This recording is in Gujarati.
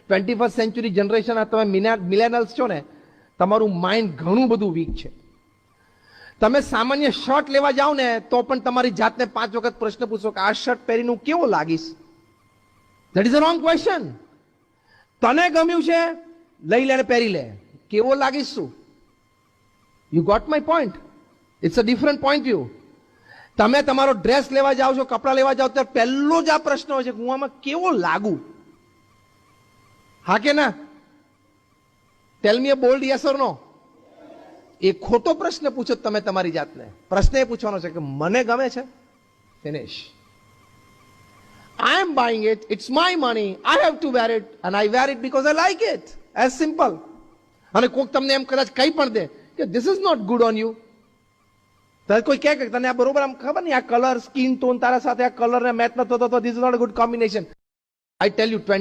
21st સેન્ચુરી જનરેશન તમે મિલેનિયલ્સ છો ને, તમારું માઇન્ડ ઘણું બધું વીક છે. તમે સામાન્ય શર્ટ લેવા જાઓ ને તો પણ તમારી જાતને 5 વખત પ્રશ્ન પૂછો કે આ શર્ટ પહેરીને હું કેવો લાગીશ. That is a wrong question. તને ગમ્યું છે, લઈ લે, પહેરી લે, કેવો લાગીશ શું? You got my point. It's a different point view. તમે તમારો ડ્રેસ લેવા જાઓ છો, કપડા લેવા જાઓ ત્યારે પહેલો જ આ પ્રશ્ન હોય છે કે હું આમાં કેવો લાગુ. હા કે ના? ટેલ મી અ બોલ્ડ યસ ઓર નો. એ ખોટો પ્રશ્ન પૂછો તમે તમારી જાતને. પ્રશ્ન એ પૂછવાનો છે કે મને ગમે છે. Finish. I am buying it, it's my money, I have to wear it and I wear it because I like it. As simple. અને કોક તમને એમ કદાચ કંઈ પણ દે કે this is not good on you. ત્યારે કોઈ કહે કે તને આ બરોબર આમ ખબર નહીં આ કલર સ્કિન ટોન તારા સાથે આ કલર ને મેચ નતો થતો, this is not a good combination. I tell you